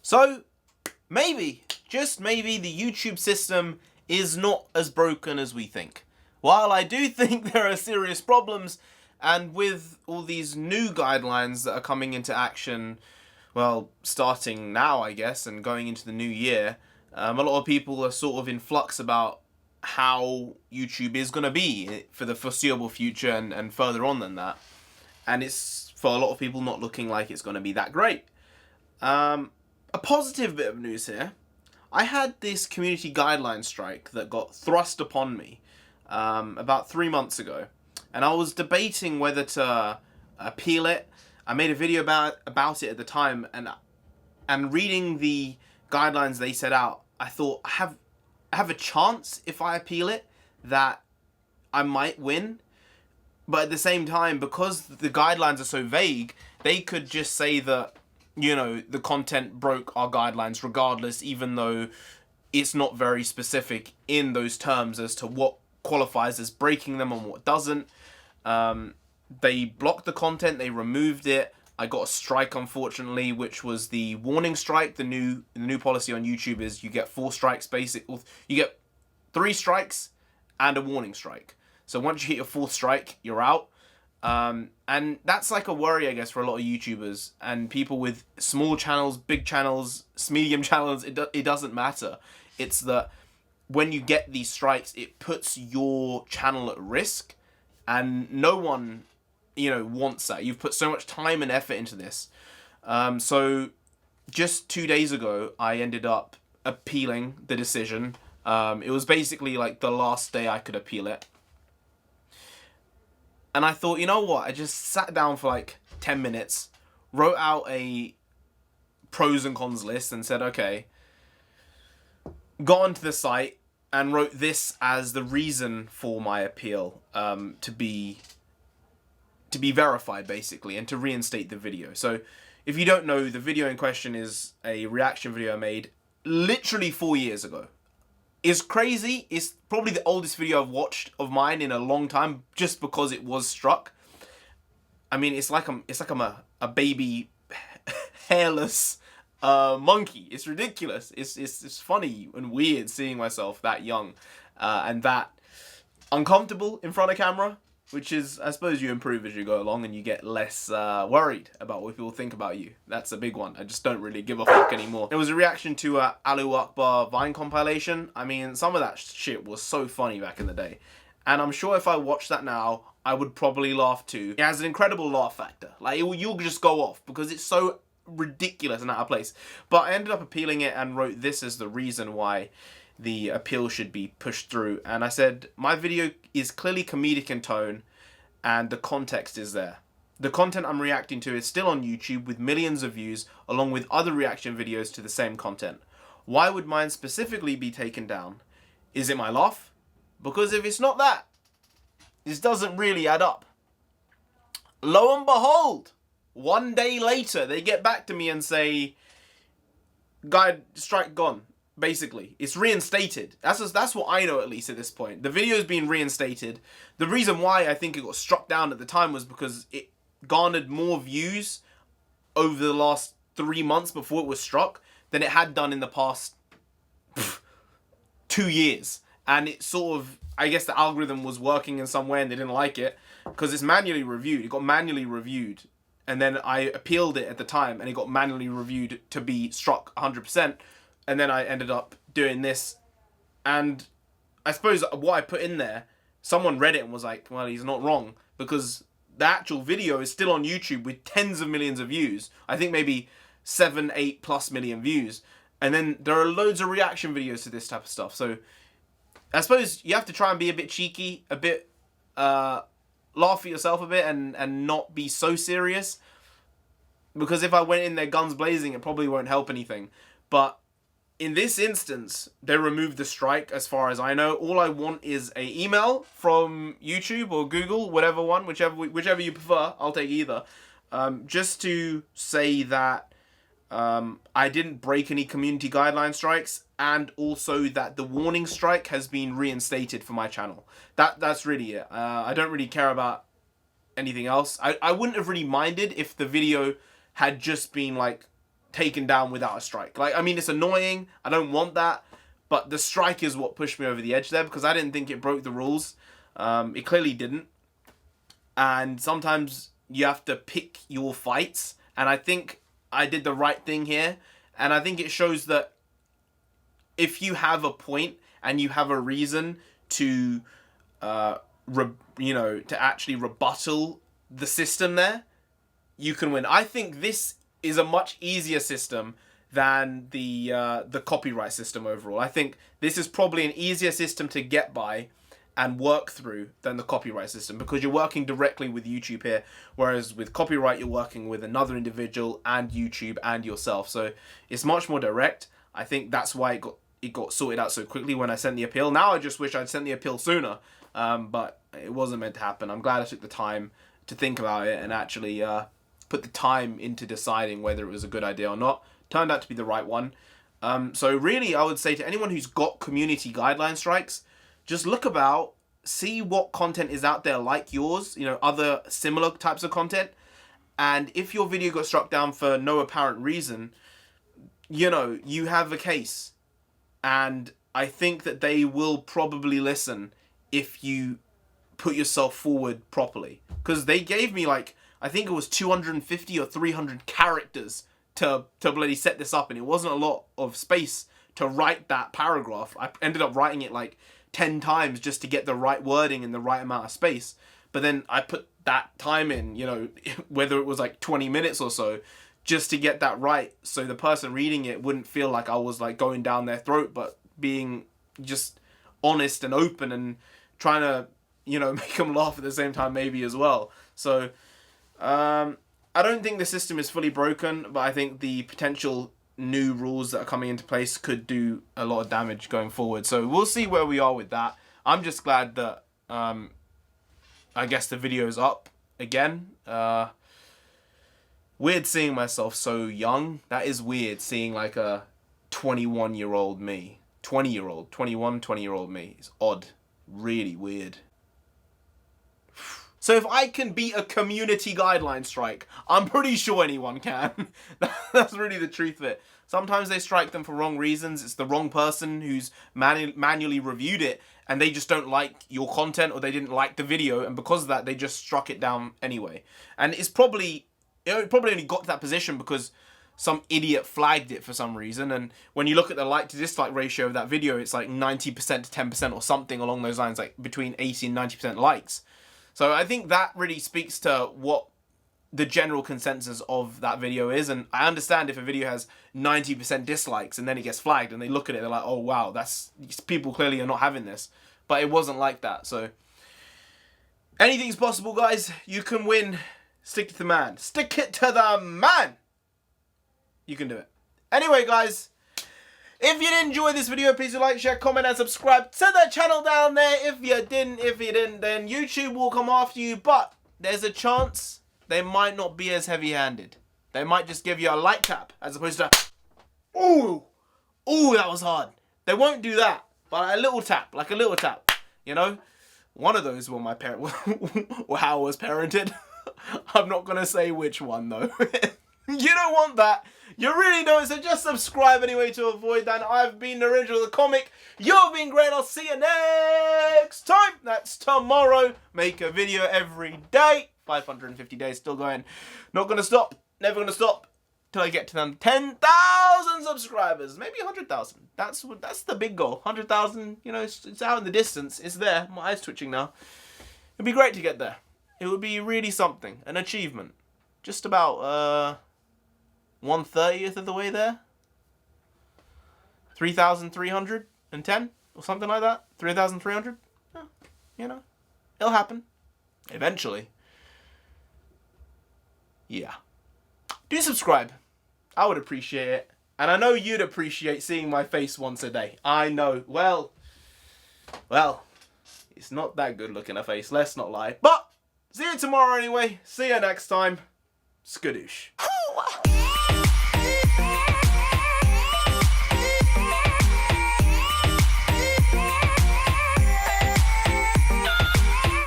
So, maybe, just maybe, the YouTube system is not as broken as we think. While I do think there are serious problems, and with all these new guidelines that are coming into action, well, starting now, I guess, and going into the new year, a lot of people are sort of in flux about how YouTube is going to be for the foreseeable future and further on than that. And it's, for a lot of people, not looking like it's going to be that great. A positive bit of news here. I had this community guideline strike that got thrust upon me about 3 months ago. And I was debating whether to appeal it. I made a video about it at the time, and reading the guidelines they set out, I thought, I have a chance if I appeal it that I might win. But at the same time, because the guidelines are so vague, they could just say that, you know, the content broke our guidelines regardless, even though it's not very specific in those terms as to what qualifies as breaking them and what doesn't. They blocked the content, they removed it. I got a strike, unfortunately, which was the warning strike. The new policy on YouTube is you get 4 strikes, you get 3 strikes and a warning strike. So once you hit your 4th strike, you're out. And that's like a worry, I guess, for a lot of YouTubers and people with small channels, big channels, medium channels. It doesn't matter. It's that when you get these strikes, it puts your channel at risk, and no one, you know, wants that. You've put so much time and effort into this. So just 2 days ago, I ended up appealing the decision. It was basically like the last day I could appeal it. And I thought, you know what? I just sat down for like 10 minutes, wrote out a pros and cons list and said, okay, got onto the site and wrote this as the reason for my appeal, to be verified, basically, and to reinstate the video. So if you don't know, the video in question is a reaction video I made literally 4 years ago. It's crazy. It's probably the oldest video I've watched of mine in a long time, just because it was struck. I mean, it's like I'm a baby hairless monkey. It's ridiculous. It's funny and weird seeing myself that young and that uncomfortable in front of camera, which is, I suppose, you improve as you go along and you get less worried about what people think about you. That's a big one. I just don't really give a fuck anymore. It was a reaction to Allahu Akbar Vine compilation. I mean, some of that shit was so funny back in the day. And I'm sure if I watched that now, I would probably laugh too. It has an incredible laugh factor. Like, you'll just go off because it's so ridiculous and out of place. But I ended up appealing it and wrote this as the reason why the appeal should be pushed through. And I said, my video is clearly comedic in tone and the context is there. The content I'm reacting to is still on YouTube with millions of views along with other reaction videos to the same content. Why would mine specifically be taken down? Is it my laugh? Because if it's not that, this doesn't really add up. Lo and behold, 1 day later, they get back to me and say, guide strike gone. Basically, it's reinstated. That's what I know, at least at this point. The video's been reinstated. The reason why I think it got struck down at the time was because it garnered more views over the last 3 months before it was struck than it had done in the past 2 years. And it sort of, I guess the algorithm was working in some way and they didn't like it because it's manually reviewed. It got manually reviewed. And then I appealed it at the time and it got manually reviewed to be struck 100%. And then I ended up doing this. And I suppose what I put in there, someone read it and was like, well, he's not wrong. Because the actual video is still on YouTube with tens of millions of views. I think maybe 7, 8+ million views. And then there are loads of reaction videos to this type of stuff. So I suppose you have to try and be a bit cheeky, a bit, laugh at yourself a bit and not be so serious. Because if I went in there guns blazing, it probably won't help anything. But in this instance, they removed the strike as far as I know. All I want is an email from YouTube or Google, whatever one, whichever you prefer. I'll take either. Just to say that I didn't break any community guideline strikes, and also that the warning strike has been reinstated for my channel. That's really it. I don't really care about anything else. I wouldn't have really minded if the video had just been like taken down without a strike. Like, I mean, it's annoying. I don't want that. But the strike is what pushed me over the edge there, because I didn't think it broke the rules. It clearly didn't. And sometimes you have to pick your fights. And I think I did the right thing here. And I think it shows that if you have a point and you have a reason to, to actually rebuttal the system there, you can win. I think this is a much easier system than the copyright system overall. I think this is probably an easier system to get by and work through than the copyright system, because you're working directly with YouTube here, whereas with copyright you're working with another individual and YouTube and yourself. So it's much more direct. I think that's why it got sorted out so quickly when I sent the appeal. Now I just wish I'd sent the appeal sooner, but it wasn't meant to happen. I'm glad I took the time to think about it and actually put the time into deciding whether it was a good idea or not. Turned out to be the right one. So really, I would say to anyone who's got community guideline strikes, just look about, see what content is out there like yours, other similar types of content. And if your video got struck down for no apparent reason, you have a case. And I think that they will probably listen if you put yourself forward properly. Because they gave me I think it was 250 or 300 characters to bloody set this up, and it wasn't a lot of space to write that paragraph. I ended up writing it 10 times just to get the right wording and the right amount of space. But then I put that time in, whether it was 20 minutes or so, just to get that right, so the person reading it wouldn't feel like I was going down their throat, but being just honest and open and trying to, make them laugh at the same time maybe as well. So, I don't think the system is fully broken, but I think the potential new rules that are coming into place could do a lot of damage going forward. So we'll see where we are with that. I'm just glad that I guess the video's up again. Weird seeing myself so young. That is weird, seeing a 21-year-old me. 20-year-old me. It's odd. Really weird. So if I can beat a community guideline strike, I'm pretty sure anyone can. That's really the truth of it. Sometimes they strike them for wrong reasons. It's the wrong person who's manually reviewed it, and they just don't like your content, or they didn't like the video, and because of that, they just struck it down anyway. And it probably only got to that position because some idiot flagged it for some reason. And when you look at the like to dislike ratio of that video, it's 90% to 10% or something along those lines, between 80 and 90% likes. So I think that really speaks to what the general consensus of that video is. And I understand if a video has 90% dislikes and then it gets flagged and they look at it, they're like, oh wow, people clearly are not having this. But it wasn't like that. So anything's possible, guys. You can win. Stick it to the man. Stick it to the man. You can do it. Anyway, guys, if you did enjoy this video, please do like, share, comment, and subscribe to the channel down there. If you didn't, then YouTube will come after you. But there's a chance they might not be as heavy-handed. They might just give you a light tap as opposed to, ooh, that was hard. They won't do that, but a little tap, like a little tap, One of those were my parent, or how I was parented. I'm not going to say which one, though. You don't want that. You really don't, so just subscribe anyway to avoid that. I've been NarendraTheComic. You've been great. I'll see you next time. That's tomorrow. Make a video every day. 550 days still going. Not going to stop. Never going to stop till I get to them 10,000 subscribers. Maybe 100,000. That's the big goal. 100,000, it's out in the distance. It's there. My eyes twitching now. It'd be great to get there. It would be really something. An achievement. Just about 1/30th of the way there. 3,310 or something like that. 3,300. It'll happen eventually. Yeah. Do subscribe. I would appreciate it, and I know you'd appreciate seeing my face once a day. I know. Well, it's not that good looking a face. Let's not lie. But see you tomorrow anyway. See you next time. Skadoosh.